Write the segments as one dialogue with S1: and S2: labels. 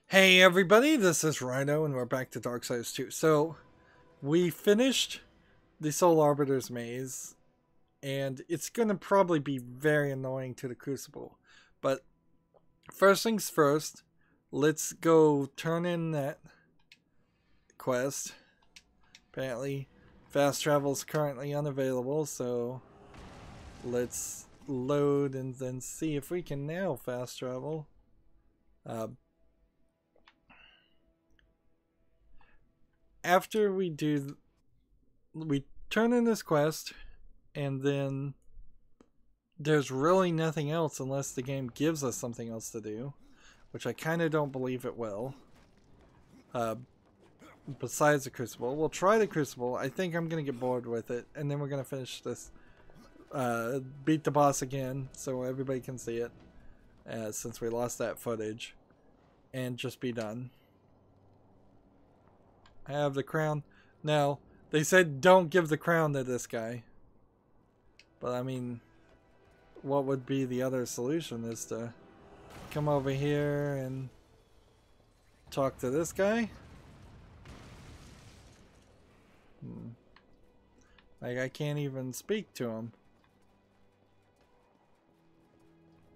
S1: Hey everybody, this is Rydo and we're back to Darksiders 2. So, we finished the Soul Arbiter's Maze, and it's going to probably be very annoying to the Crucible. But, first things first, let's go turn in that quest. Apparently, fast travel is currently unavailable, so let's load and then see if we can now fast travel. After we turn in this quest, and then there's really nothing else unless the game gives us something else to do, which I kind of don't believe it will. Besides the Crucible, we'll try the Crucible. I think I'm gonna get bored with it, and then we're gonna finish this, beat the boss again, so everybody can see it, since we lost that footage, and just be done. I have the crown. Now, they said don't give the crown to this guy. But I mean, what would be the other solution is to come over here and talk to this guy? Like, I can't even speak to him.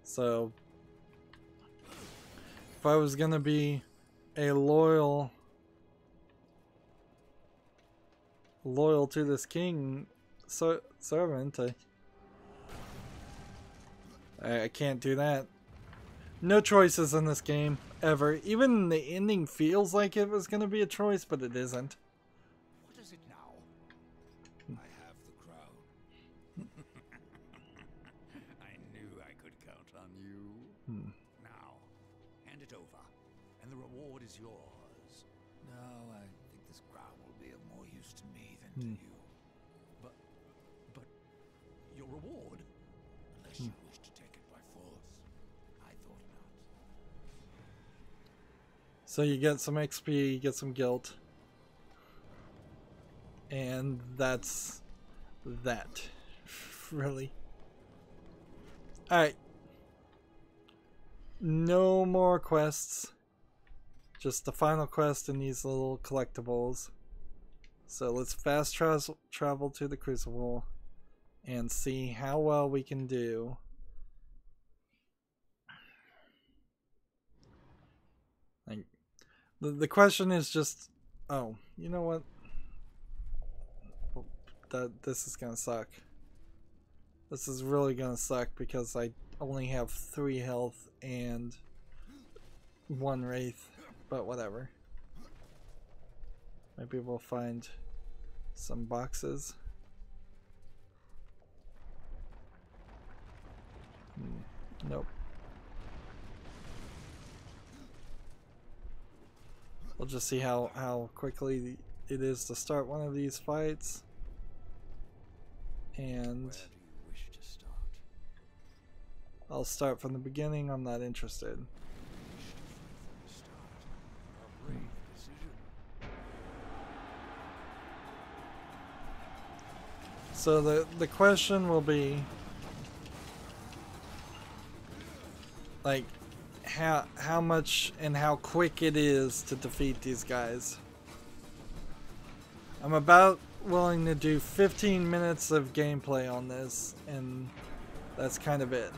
S1: So, if I was gonna be a loyal to this king servant, I can't do that. No choices in this game ever. Even the ending feels like it was going to be a choice, but it isn't.
S2: What is it now? I have the crown. I knew I could count on you. Now, hand it over, and the reward is yours. No, I think this crown will be of more use to me than to you. But your reward? Unless you wish to take it by force. I thought not.
S1: So you get some XP, you get some guilt. And that's that. Really. Alright. No more quests. Just the final quest in these little collectibles. So let's fast travel to the Crucible and see how well we can do. Like, the question is just, oh, you know what? This is gonna suck. This is really gonna suck because I only have 3 health and 1 wraith, but whatever. Maybe we'll find some boxes. Nope. We'll just see how quickly it is to start one of these fights. And
S2: Where do you wish to start?
S1: I'll start from the beginning. I'm not interested.
S2: A brave decision.
S1: So the question will be, like, how much and how quick it is to defeat these guys. I'm about willing to do 15 minutes of gameplay on this, and that's kind of it.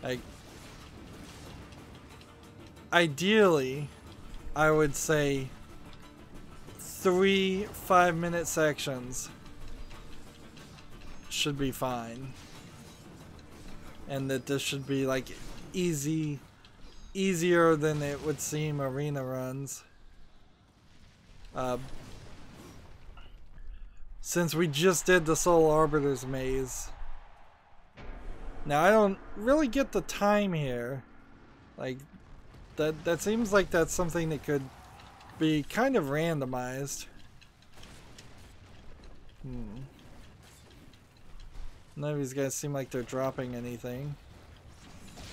S1: Like, ideally, I would say 3 5-minute sections should be fine. And that this should be like easier than it would seem arena runs. Since we just did the Soul Arbiter's Maze. Now I don't really get the time here. Like, that seems like that's something that could be kind of randomized. None of these guys seem like they're dropping anything.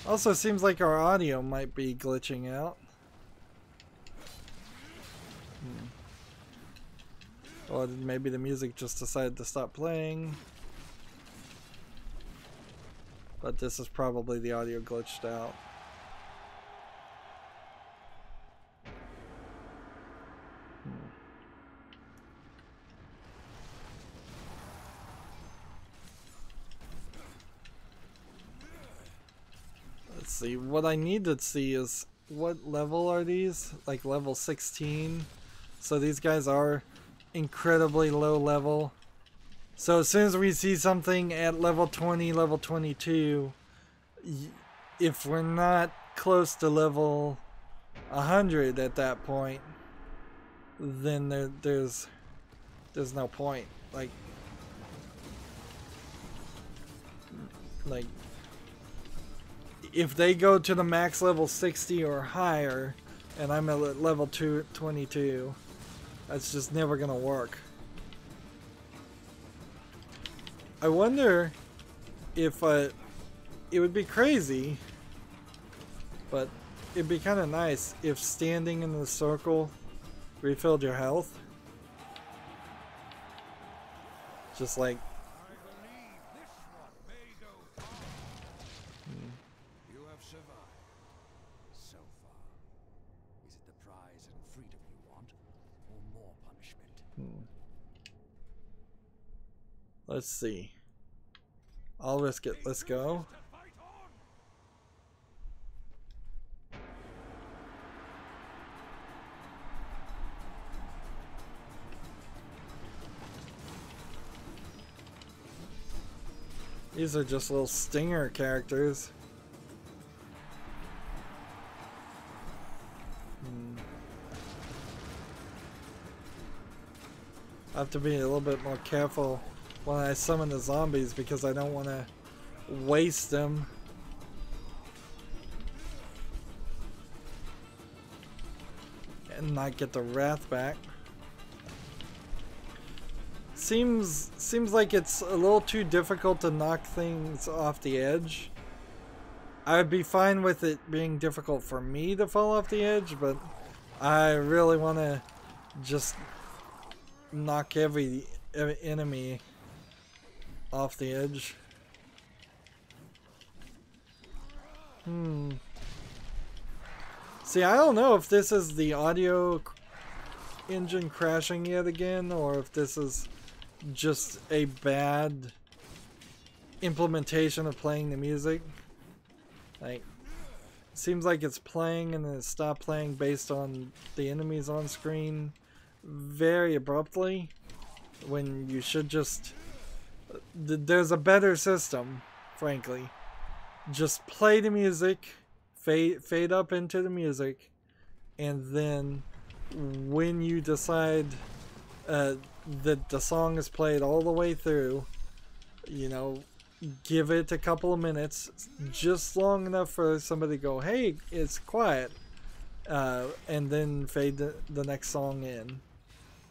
S1: Also seems like our audio might be glitching out. Or maybe the music just decided to stop playing. But this is probably the audio glitched out. see, what I need to see is what level are these? Like level 16. So these guys are incredibly low level. So as soon as we see something at level 20, level 22, if we're not close to level 100 at that point, then there's no point. Like if they go to the max level 60 or higher and I'm at level 22, that's just never gonna work. I wonder if it would be crazy, but it'd be kind of nice if standing in the circle refilled your health. Just like
S2: you have survived so far. Is it the prize and freedom you want, or more punishment?
S1: Let's see. I'll risk it. Let's go. These are just little stinger characters. I have to be a little bit more careful when I summon the zombies because I don't want to waste them. And not get the wrath back. Seems like it's a little too difficult to knock things off the edge. I would be fine with it being difficult for me to fall off the edge, but I really want to just knock every enemy off the edge. See, I don't know if this is the audio engine crashing yet again, or if this is just a bad implementation of playing the music. Like, it seems like it's playing and then it stopped playing based on the enemies on screen very abruptly, when you should just... There's a better system, frankly. Just play the music, fade up into the music, and then when you decide that the song is played all the way through, you know, give it a couple of minutes, just long enough for somebody to go, hey, it's quiet, and then fade the next song in.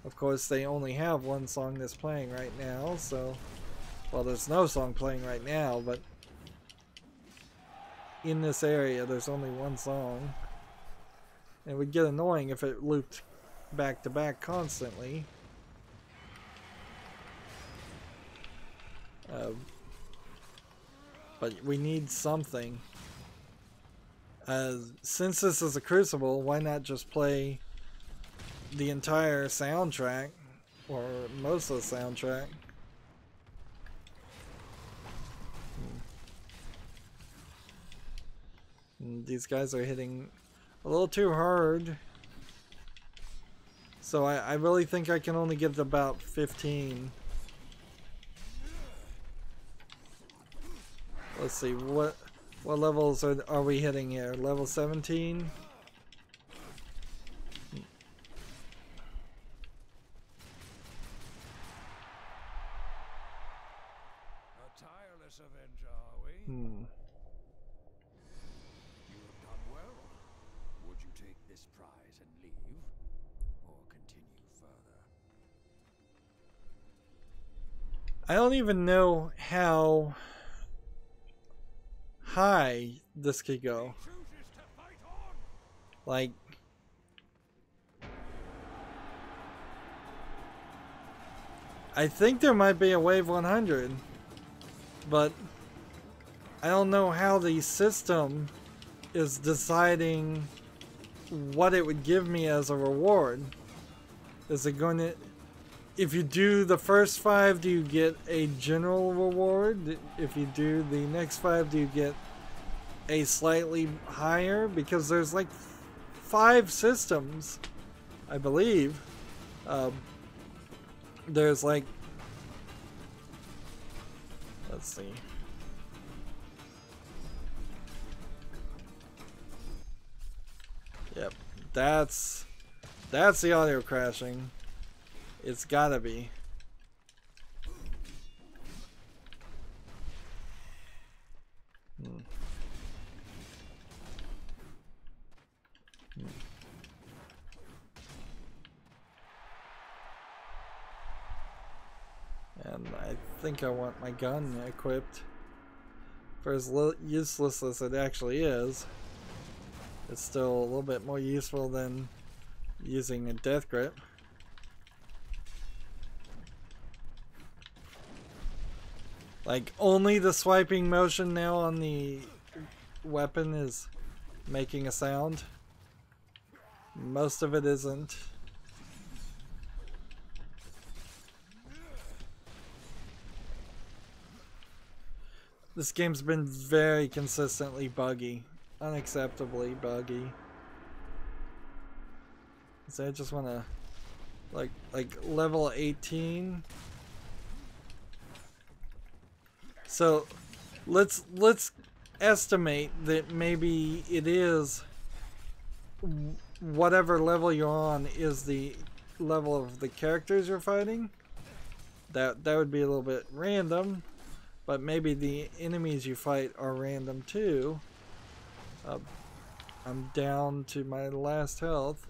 S1: Of course, they only have one song that's playing right now, so... Well, there's no song playing right now, but... in this area, there's only one song. It would get annoying if it looped back to back constantly. But we need something. Since this is a Crucible, why not just play the entire soundtrack, or most of the soundtrack? These guys are hitting a little too hard. So I really think I can only get about 15. Let's see, what levels are we hitting here? Level 17?
S2: A tireless avenger, are we? You have done well. Would you take this prize and leave, or continue further?
S1: I don't even know how high this could go. Like, I think there might be a wave 100, but I don't know how the system is deciding what it would give me as a reward. Is it going to... If you do the first 5, do you get a general reward? If you do the next 5, do you get a slightly higher because there's like 5 systems, I believe. There's like, let's see. Yep, that's the audio crashing. It's gotta be. And I think I want my gun equipped. For as useless as it actually is, it's still a little bit more useful than using a death grip. Like, only the swiping motion now on the weapon is making a sound. Most of it isn't. This game's been very consistently buggy. Unacceptably buggy. So I just want to like level 18. So let's estimate that maybe it is whatever level you're on is the level of the characters you're fighting. That would be a little bit random, but maybe the enemies you fight are random too. I'm down to my last health.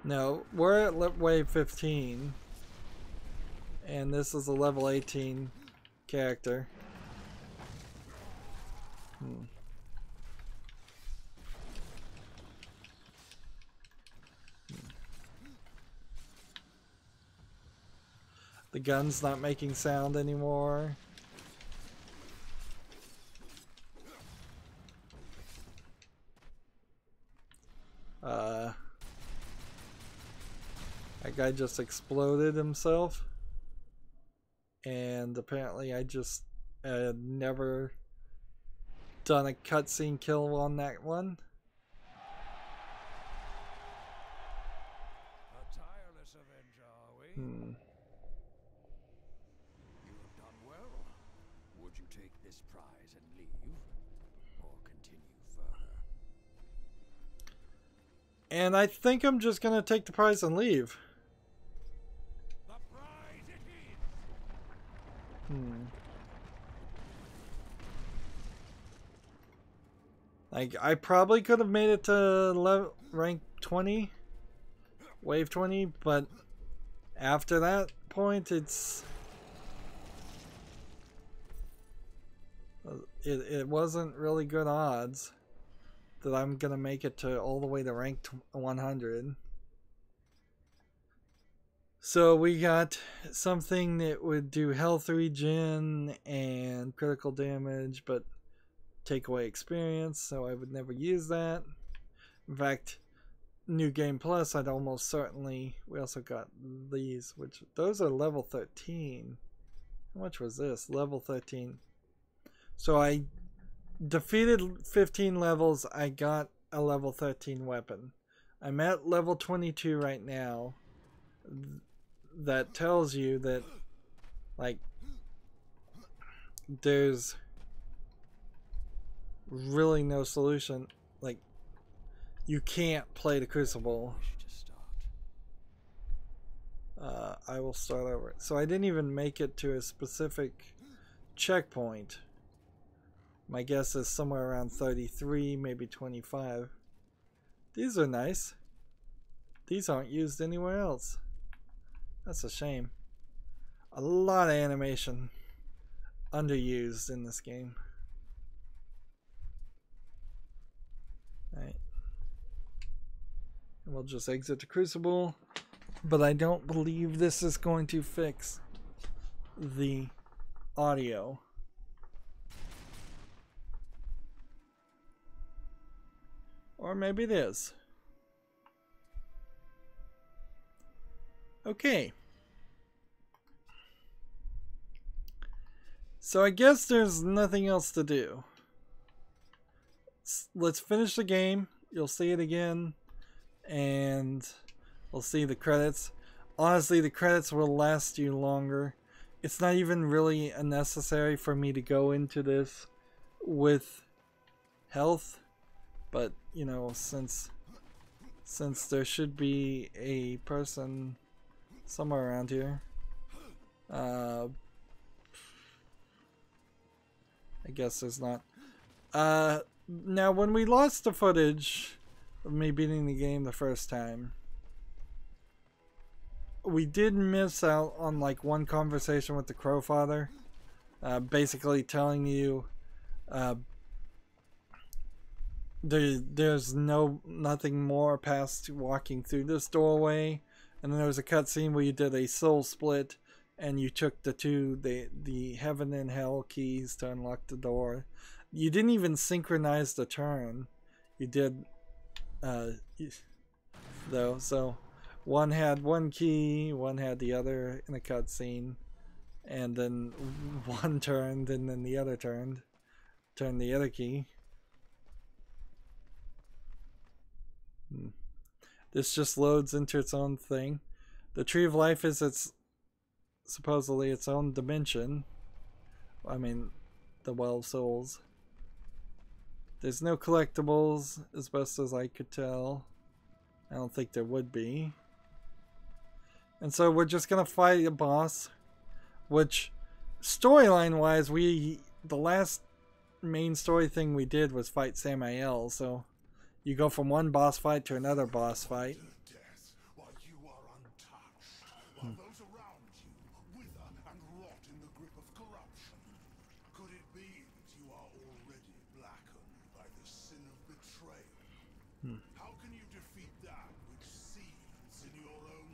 S1: No, we're at wave 15, and this is a level 18 character. The gun's not making sound anymore. That guy just exploded himself. And apparently I just never done a cutscene kill on that one.
S2: A tireless avenger, are we? You have done well. Would you take this prize and leave, or continue further?
S1: And I think I'm just gonna take the prize and leave.
S2: The prize it is.
S1: Like, I probably could have made it to rank 20, wave 20, but after that point, it wasn't really good odds that I'm gonna make it to all the way to rank 100. So we got something that would do health regen and critical damage, but take away experience, so I would never use that. In fact, New Game Plus, I'd almost certainly... We also got these, which... Those are level 13. How much was this? Level 13. So I defeated 15 levels, I got a level 13 weapon. I'm at level 22 right now. That tells you that, like, there's really no solution. Like, you can't play the Crucible. I will start over. So I didn't even make it to a specific checkpoint. My guess is somewhere around 33, maybe 25. These are nice. These aren't used anywhere else. That's a shame. A lot of animation underused in this game. Alright. And we'll just exit the Crucible. But I don't believe this is going to fix the audio. Or maybe it is. Okay. So I guess there's nothing else to do. Let's finish the game. You'll see it again. And we'll see the credits. Honestly, the credits will last you longer. It's not even really necessary for me to go into this with health. But, you know, since there should be a person somewhere around here. I guess there's not. Now, when we lost the footage of me beating the game the first time, we did miss out on like one conversation with the Crowfather, basically telling you there's nothing more past walking through this doorway. And then there was a cutscene where you did a soul split and you took the heaven and hell keys to unlock the door. You didn't even synchronize the turn. You did though, so one had one key, one had the other in a cutscene, and then one turned and then the other turned the other key. This just loads into its own thing. The Tree of Life is supposedly its own dimension. I mean, the Well of Souls. There's no collectibles, as best as I could tell. I don't think there would be. And so we're just gonna fight a boss, which storyline-wise, the last main story thing we did was fight Samael, so you go from one boss fight to another boss fight.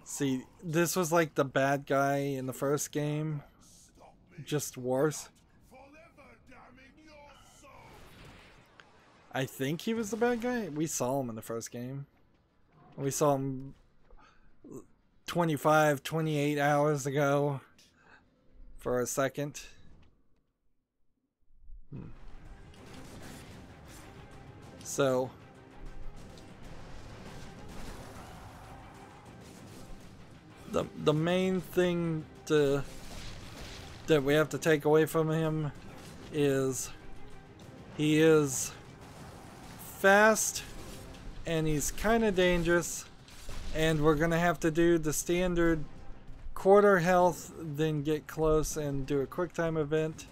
S1: See, this was like the bad guy in the first game, just worse. I think he was the bad guy. We saw him in the first game. We saw him 25, 28 hours ago for a second. So the main thing that we have to take away from him is he is fast and he's kind of dangerous, and we're gonna have to do the standard quarter health, then get close and do a quick time event.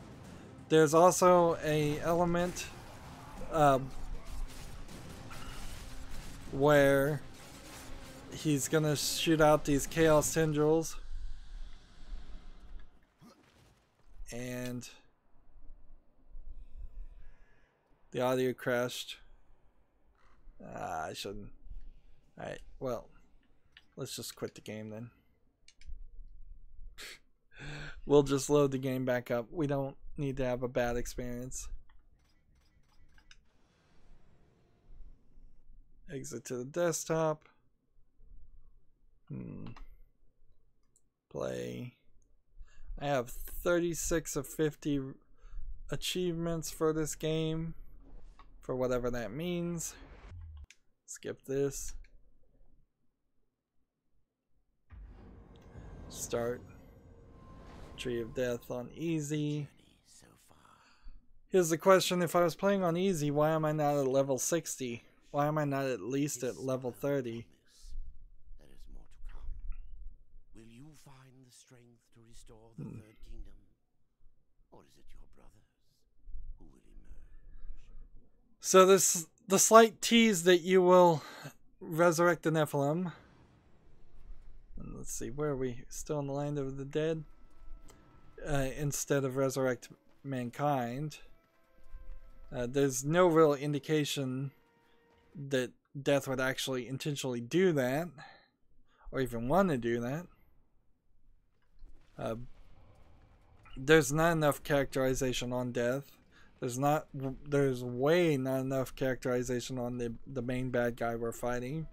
S1: There's also a element where he's gonna shoot out these chaos tendrils, and the audio crashed. I shouldn't. Alright, well, let's just quit the game then. We'll just load the game back up. We don't need to have a bad experience. Exit to the desktop. Play. I have 36 of 50 achievements for this game, for whatever that means. Skip this. Start. Tree of Death on easy. Here's the question: if I was playing on easy, why am I not at level 60? Why am I not at least at level 30?
S2: There is more to come. Will you find the strength to restore the third kingdom? Or is it your brothers who will emerge?
S1: So this the slight tease that you will resurrect the Nephilim. And let's see, where are we? Still in the land of the dead? Instead of resurrect mankind. There's no real indication that Death would actually intentionally do that, or even want to do that. There's not enough characterization on Death. There's way not enough characterization on the main bad guy we're fighting,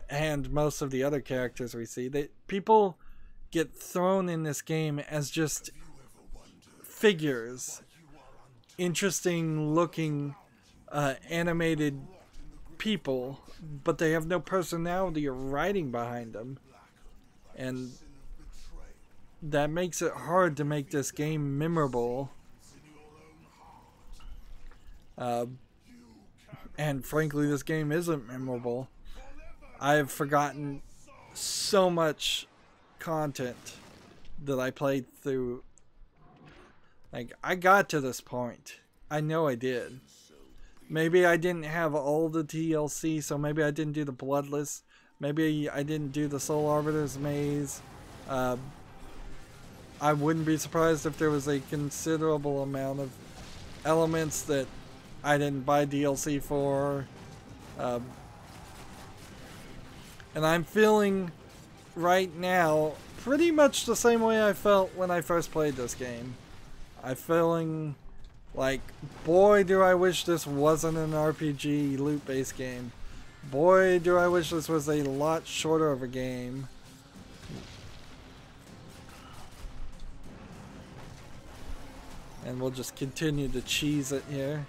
S1: and most of the other characters we see. People get thrown in this game as just figures, interesting looking animated people, but they have no personality or writing behind them, and that makes it hard to make this game memorable. And frankly, this game isn't memorable. I've forgotten so much content that I played through. Like, I got to this point. I know I did. Maybe I didn't have all the DLC, so maybe I didn't do the Bloodless. Maybe I didn't do the Soul Arbiter's Maze. I wouldn't be surprised if there was a considerable amount of elements that I didn't buy DLC for. And I'm feeling right now pretty much the same way I felt when I first played this game. I'm feeling like, boy, do I wish this wasn't an RPG loot-based game. Boy, do I wish this was a lot shorter of a game. And we'll just continue to cheese it here.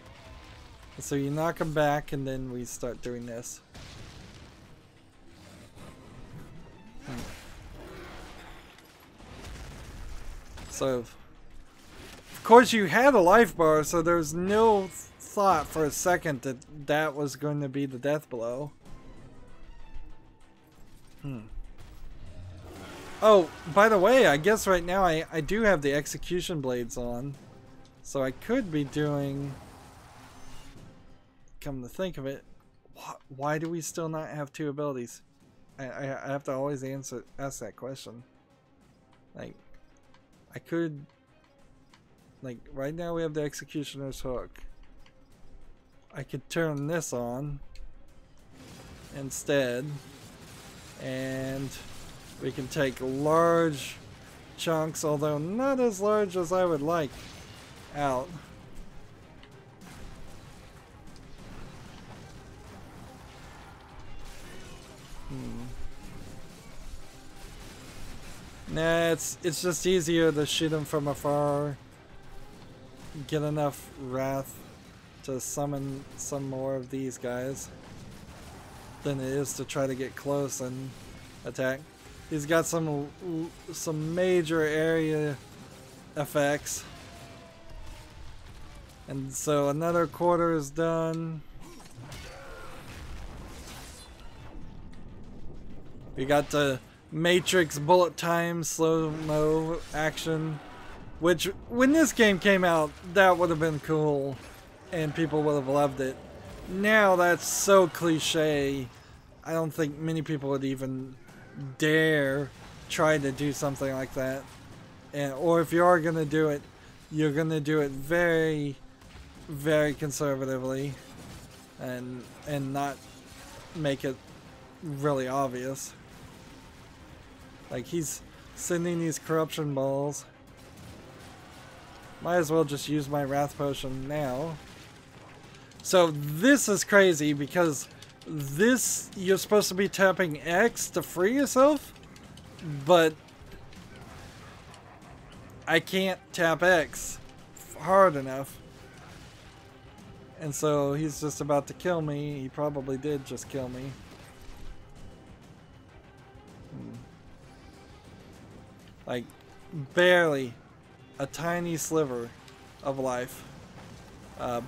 S1: So you knock them back and then we start doing this. So, of course you had a life bar, so there's no thought for a second that that was going to be the death blow. Oh, by the way, I guess right now I do have the execution blades on. So I could be doing... Come to think of it, why do we still not have two abilities? I have to always ask that question. Like, I could... Like, right now we have the Executioner's Hook. I could turn this on instead, and we can take large chunks, although not as large as I would like, out. Nah, it's just easier to shoot them from afar. Get enough wrath to summon some more of these guys than it is to try to get close and attack. He's got some major area effects. And so another quarter is done. We got the Matrix bullet time slow-mo action, which when this game came out, that would have been cool and people would have loved it. Now that's so cliche, I don't think many people would even dare try to do something like that. Or if you are going to do it, you're going to do it very, very conservatively and not make it really obvious. Like, he's sending these corruption balls. Might as well just use my Wrath Potion now. So this is crazy because this, you're supposed to be tapping X to free yourself, but I can't tap X hard enough. And so he's just about to kill me. He probably did just kill me. Like, barely a tiny sliver of life. The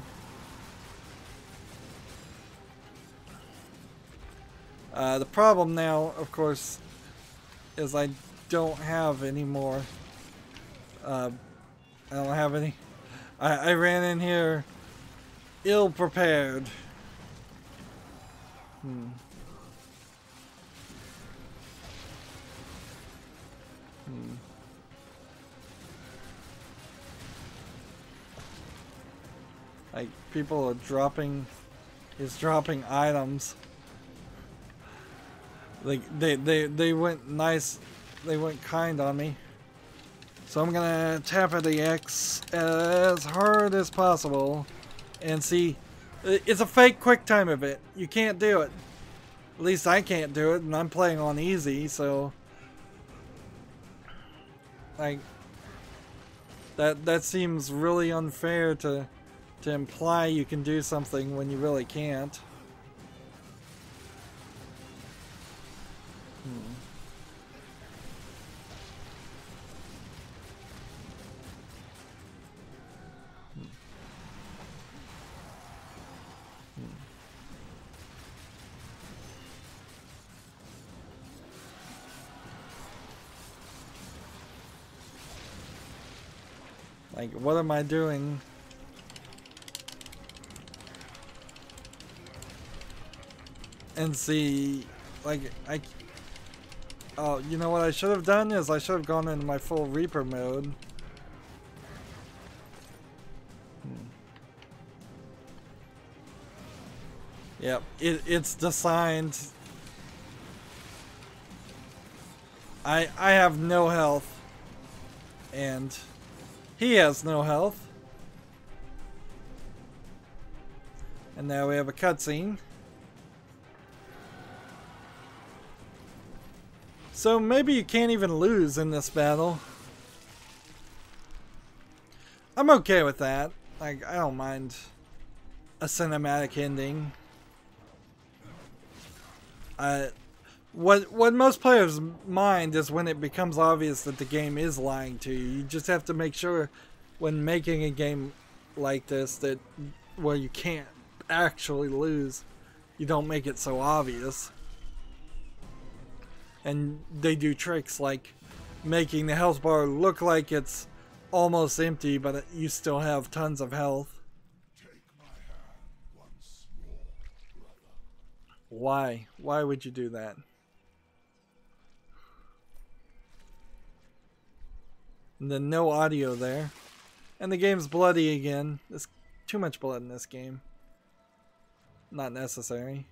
S1: problem now, of course, is I don't have any more. I don't have any. I ran in here ill prepared. Like, people are dropping, he's dropping items. Like, they went nice, they went kind on me. So I'm gonna tap at the X as hard as possible and see. It's a fake quick time event. You can't do it. At least I can't do it, and I'm playing on easy, so like that seems really unfair to imply you can do something when you really can't. Like, what am I doing? And see, like, oh, you know what I should have done is I should have gone into my full Reaper mode. Yep, it's designed. I have no health, and he has no health. And now we have a cutscene. So maybe you can't even lose in this battle. I'm okay with that. Like, I don't mind a cinematic ending. What most players mind is when it becomes obvious that the game is lying to you. You just have to make sure when making a game like this that where you can't actually lose, you don't make it so obvious. And they do tricks like making the health bar look like it's almost empty, but you still have tons of health.
S2: Take my hand once more, brother.
S1: Why? Why would you do that? And then no audio there. And the game's bloody again. There's too much blood in this game. Not necessary.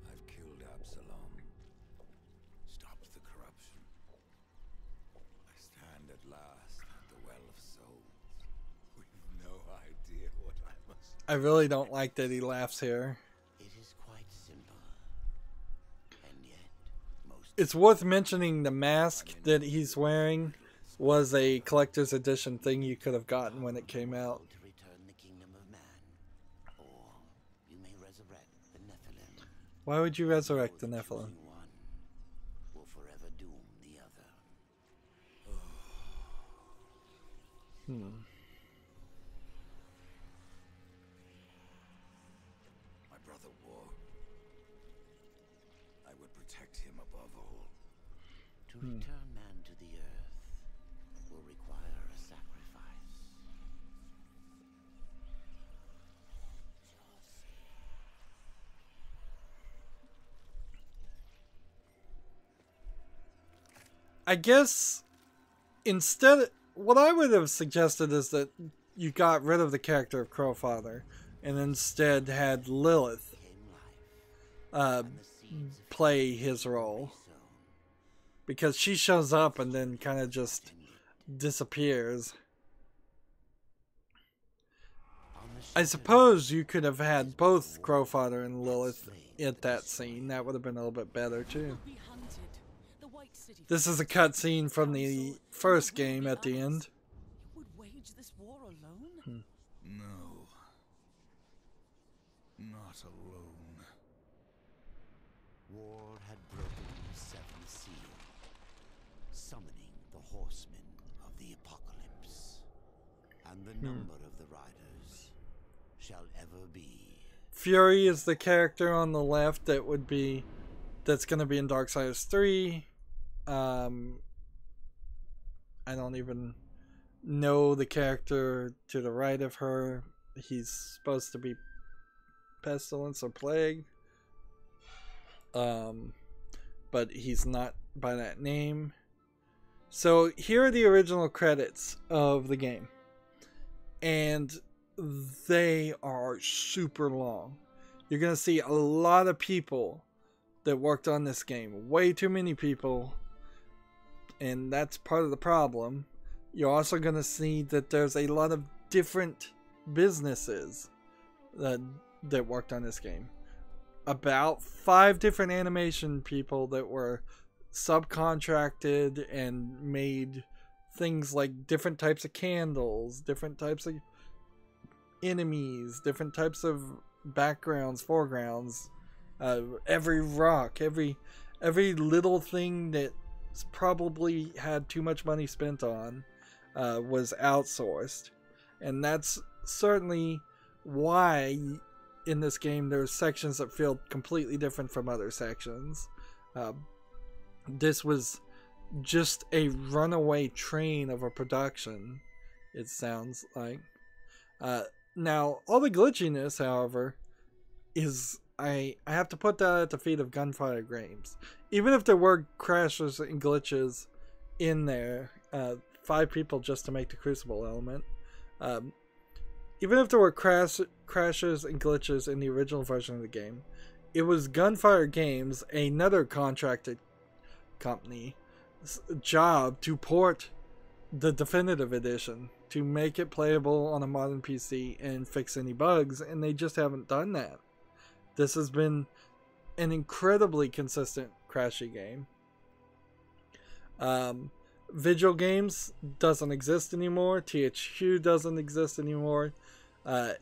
S2: I've killed Absalom. Stopped the corruption. I stand at last at the Well of Souls. We've no idea what I must.
S1: I really don't like that he laughs here.
S2: It is quite simple. And yet, most.
S1: It's worth mentioning the mask that he's wearing was a collector's edition thing you could have gotten when it came out.
S2: To return the kingdom of man, or you may resurrect the Nephilim.
S1: Why would you resurrect the Nephilim?
S2: One will forever doom the other. My brother wore. I would protect him above all. To return man to the earth will require a sacrifice.
S1: I guess instead, what I would have suggested is that you got rid of the character of Crowfather and instead had Lilith play his role, because she shows up and then kind of just disappears. I suppose you could have had both Crowfather and Lilith at that scene. That would have been a little bit better too. This is a cutscene from the first game at the end.
S3: You would wage this war alone?
S2: No. Not alone. War had broken the seventh seal, summoning the Horsemen of the Apocalypse. And the number of the Riders shall ever be.
S1: Fury is the character on the left that's going to be in Darksiders 3. I don't even know the character to the right of her. He's supposed to be Pestilence or Plague. But he's not by that name. So here are the original credits of the game. And they are super long. You're going to see a lot of people that worked on this game. Way too many people. And that's part of the problem. You're also going to see that there's a lot of different businesses that worked on this game. About 5 different animation people that were subcontracted and made things like different types of candles, different types of enemies, different types of backgrounds, foregrounds, every rock, every little thing that probably had too much money spent on was outsourced. And that's certainly why in this game there's sections that feel completely different from other sections. This was just a runaway train of a production, it sounds like. Now, all the glitchiness, however, is I have to put that at the feet of Gunfire Games. Even if there were crashes and glitches in there, 5 people just to make the Crucible element. Even if there were crashes and glitches in the original version of the game, it was Gunfire Games, another contracted company, job to port the Definitive Edition to make it playable on a modern PC and fix any bugs, and they just haven't done that. This has been an incredibly consistent crashy game. Vigil Games doesn't exist anymore. THQ doesn't exist anymore.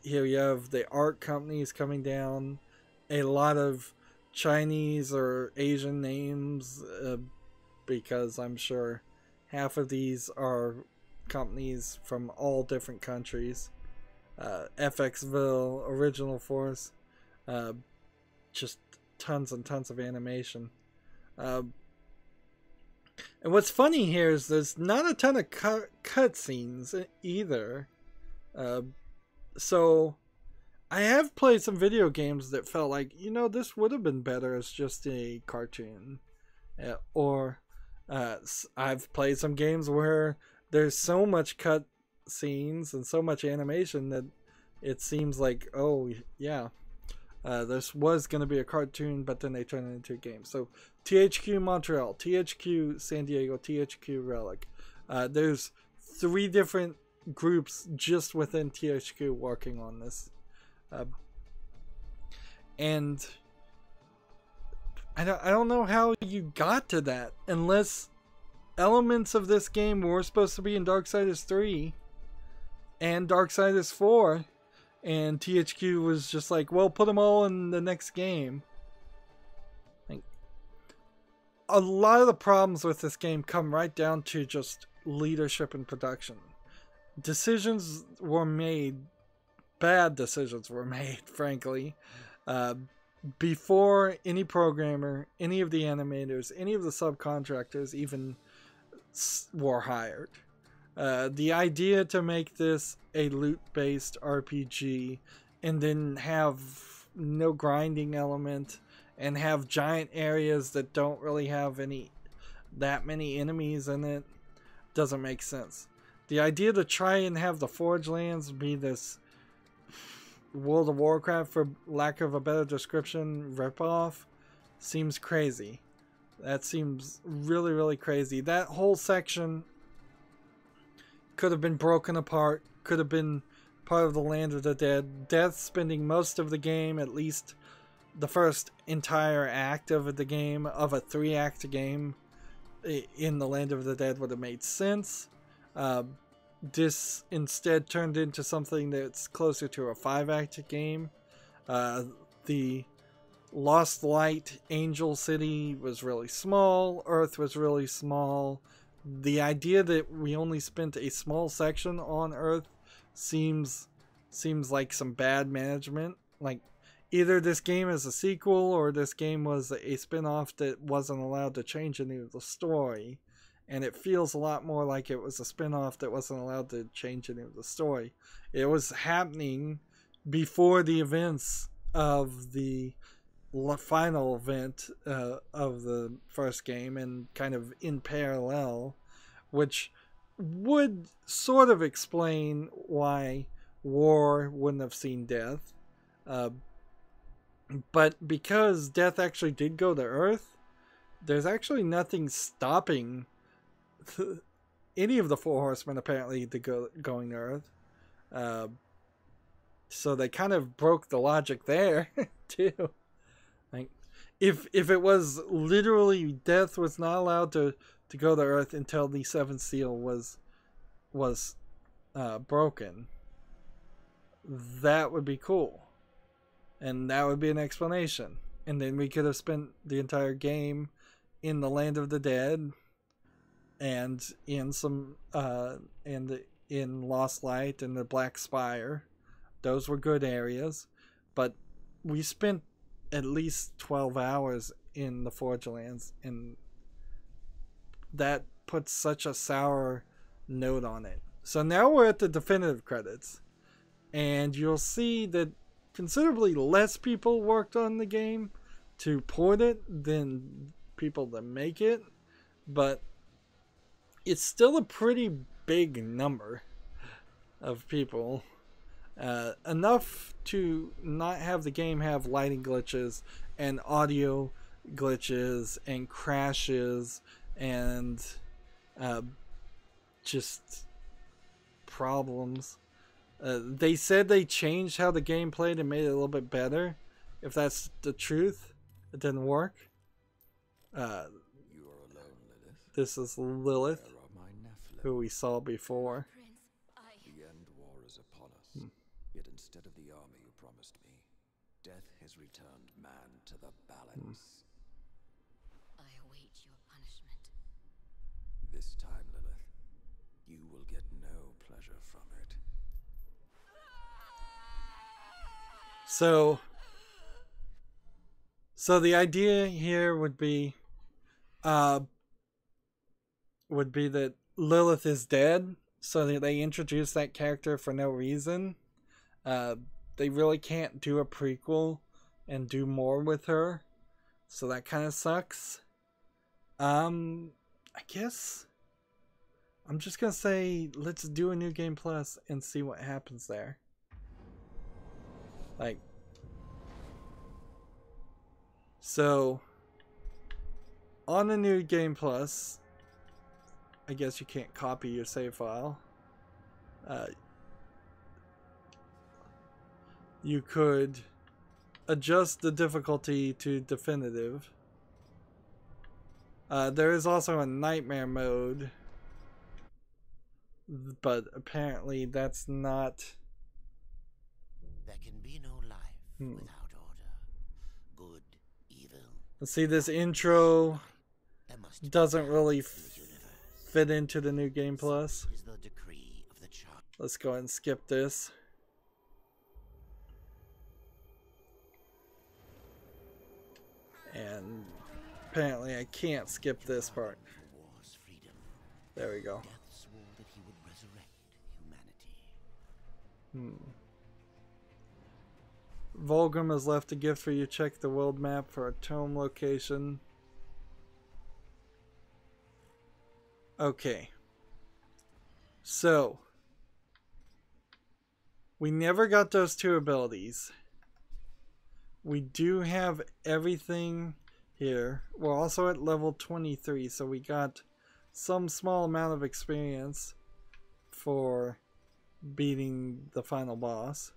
S1: Here you have the art companies coming down. A lot of Chinese or Asian names, because I'm sure half of these are companies from all different countries. FXville, Original Force, just tons and tons of animation. And what's funny here is there's not a ton of cutscenes either. So I have played some video games that felt like, you know, this would have been better as just a cartoon. Or I've played some games where there's so much cut scenes and so much animation that it seems like, oh yeah, this was going to be a cartoon, but then they turned it into a game. So THQ Montreal, THQ San Diego, THQ Relic. There's 3 different groups just within THQ working on this. And I don't know how you got to that, unless elements of this game were supposed to be in Darksiders 3 and Darksiders 4, and THQ was just like, well, put them all in the next game. Like, a lot of the problems with this game come right down to just leadership and production. Decisions were made, bad decisions were made, frankly, before any programmer, any of the animators, any of the subcontractors even were hired. The idea to make this a loot-based RPG and then have no grinding element and have giant areas that don't really have that many enemies in it doesn't make sense. The idea to try and have the Forge Lands be this World of Warcraft, for lack of a better description, ripoff seems crazy. That seems really, really crazy. That whole section could have been broken apart, could have been part of the Land of the Dead. Death spending most of the game, at least the first entire act of the game, of a 3-act game in the Land of the Dead, would have made sense. This instead turned into something that's closer to a 5-act game. The Lost Light Angel City was really small. Earth was really small. The idea that we only spent a small section on Earth seems like some bad management. Like, either this game is a sequel or this game was a spin-off that wasn't allowed to change any of the story. And it feels a lot more like it was a spin-off that wasn't allowed to change any of the story. It was happening before the events of the final event of the first game, and kind of in parallel, which would sort of explain why war wouldn't have seen death. But because death actually did go to Earth, there's actually nothing stopping any of the Four Horsemen apparently to going to Earth. So they kind of broke the logic there too. Like, if it was literally death was not allowed to go to Earth until the seventh seal was broken, that would be cool, and that would be an explanation, and then we could have spent the entire game in the land of the dead, and in some and in Lost Light and the Black Spire. Those were good areas, but we spent at least 12 hours in the Forge Lands, and that puts such a sour note on it. So now we're at the definitive credits, and you'll see that considerably less people worked on the game to port it than people to make it, but it's still a pretty big number of people. Enough to not have the game have lighting glitches and audio glitches and crashes and just problems. They said they changed how the game played and made it a little bit better. If that's the truth, it didn't work.
S2: You are alone, Lilith.
S1: This is Lilith,
S2: Where are my Nephilim?
S1: who we saw before.
S2: The end war is upon us. Yet instead of the army you promised me, death has returned man to the balance.
S3: I await your punishment.
S2: This time, Lilith, you will get no pleasure from it.
S1: So the idea here would be that Lilith is dead, so that they introduce that character for no reason. They really can't do a prequel and do more with her, so that kind of sucks. I guess I'm just gonna say let's do a new game plus and see what happens there. Like, so on the new game plus, I guess you can't copy your save file. You could adjust the difficulty to definitive. There is also a nightmare mode, but apparently that's not.
S4: There can be no life without order. Good, evil.
S1: Let's see, this intro
S4: There must be
S1: doesn't really
S4: balance in the universe.
S1: fit into the new game plus.
S4: Is the decree of the chart.
S1: Let's go ahead and skip this. And apparently I can't skip this part.
S4: For war's freedom.
S1: There we go.
S4: Death swore that he would resurrect humanity.
S1: Volgrim has left a gift for you. Check the world map for a tome location. Okay. So, we never got those two abilities. We do have everything here. We're also at level 23, so we got some small amount of experience for beating the final boss.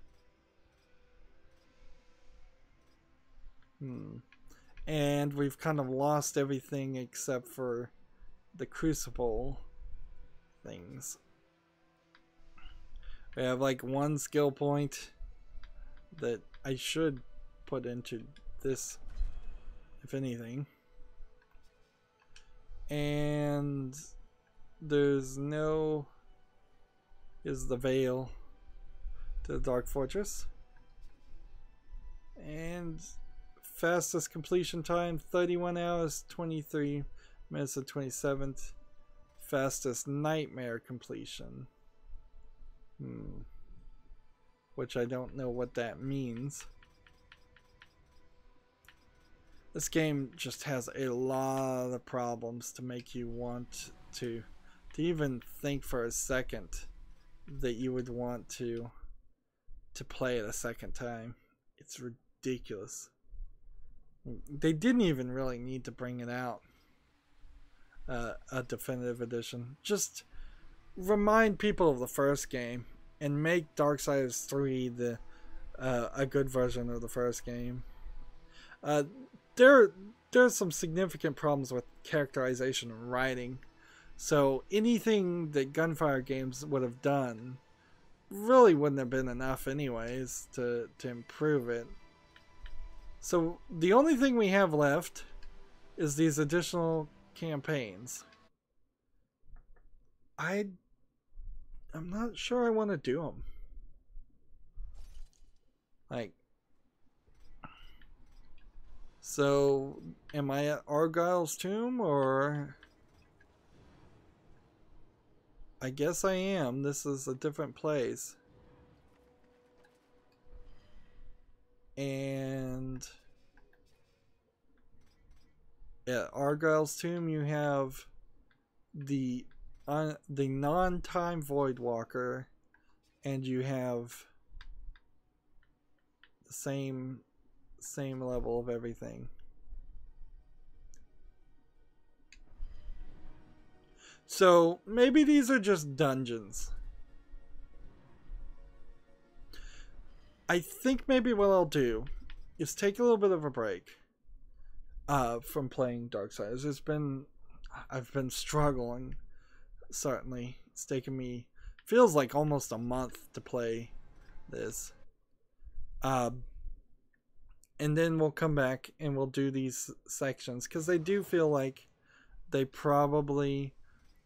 S1: And we've kind of lost everything except for the crucible things. We have like one skill point that I should put into this, if anything. And there's no... Is the veil to the Dark Fortress. And fastest completion time 31 hours 23 minutes and 27th. Fastest nightmare completion, which I don't know what that means. This game just has a lot of problems to make you want to even think for a second that you would want to to play it a second time. It's ridiculous. They didn't even really need to bring it out. A definitive edition. Just remind people of the first game and make Darksiders 3 a good version of the first game. There's some significant problems with characterization and writing. So anything that Gunfire Games would have done really wouldn't have been enough anyways to improve it. So the only thing we have left is these additional campaigns. I'm not sure I want to do them. Like, so am I at Argyle's tomb, or I guess I am. This is a different place. And at Argyle's tomb you have the non-time Void Walker, and you have the same level of everything. So maybe these are just dungeons. I think maybe what I'll do is take a little bit of a break from playing Darksiders. I've been struggling, certainly. It's taken me, feels like almost a month to play this. And then we'll come back and we'll do these sections, because they do feel like they probably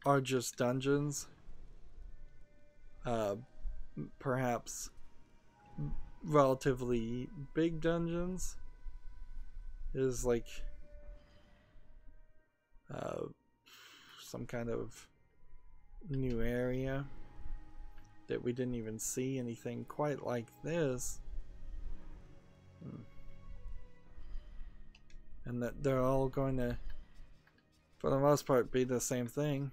S1: are just dungeons. Perhaps relatively big dungeons. Is like some kind of new area that we didn't even see anything quite like this. And that they're all going to, for the most part, be the same thing.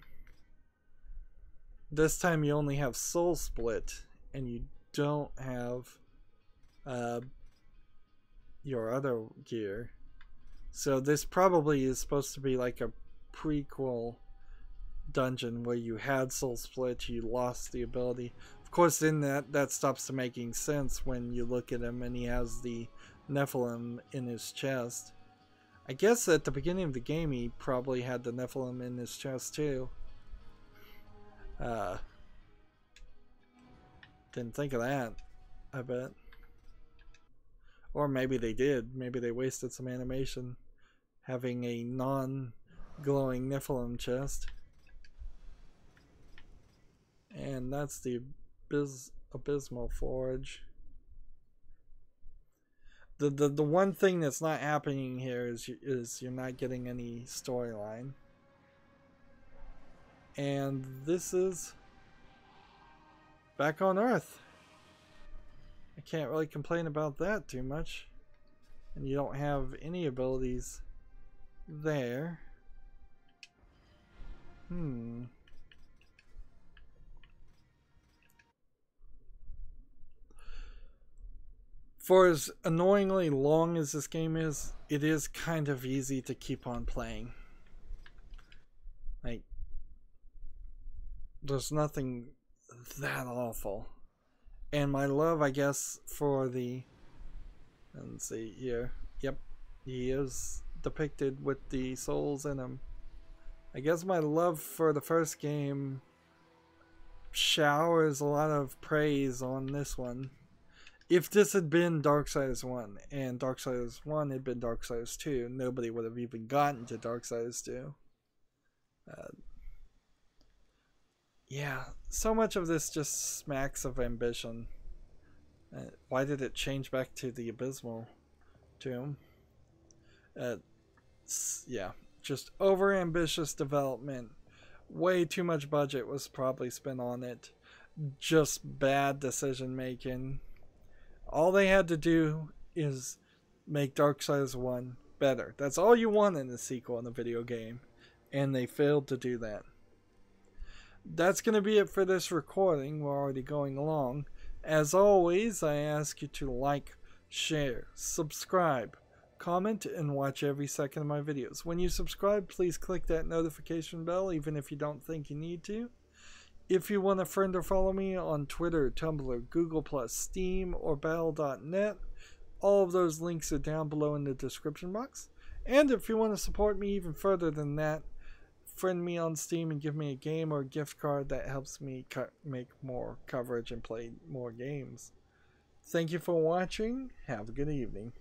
S1: This time you only have Soul Split, and you don't have your other gear. So this probably is supposed to be like a prequel dungeon where you had Soul Split, you lost the ability. Of course, then that stops making sense when you look at him and he has the Nephilim in his chest. I guess at the beginning of the game he probably had the Nephilim in his chest too. Didn't think of that, I bet. Or maybe they did. Maybe they wasted some animation having a non-glowing Nephilim chest. And that's the Abysmal Forge. The one thing that's not happening here is you're not getting any storyline. And this is back on Earth. I can't really complain about that too much. And you don't have any abilities there. For as annoyingly long as this game is, it is kind of easy to keep on playing. Like, there's nothing that awful. And my love, I guess, for the... Let's see here. Yep, he is depicted with the souls in him. I guess my love for the first game showers a lot of praise on this one. If this had been Darksiders 1 and Darksiders 1 had been Darksiders 2, nobody would have even gotten to Darksiders 2. Yeah, so much of this just smacks of ambition. Why did it change back to the Abysmal Tomb? Yeah, just over-ambitious development. Way too much budget was probably spent on it. Just bad decision making. All they had to do is make Darksiders 1 better. That's all you want in a sequel in a video game. And they failed to do that. That's going to be it for this recording. We're already going along. As always, I ask you to like, share, subscribe, comment, and watch every second of my videos. When you subscribe, please click that notification bell, even if you don't think you need to. If you want a friend or follow me on Twitter, Tumblr, Google+, Steam, or Battle.net, all of those links are down below in the description box. And if you want to support me even further than that, friend me on Steam and give me a game or a gift card that helps me make more coverage and play more games. Thank you for watching. Have a good evening.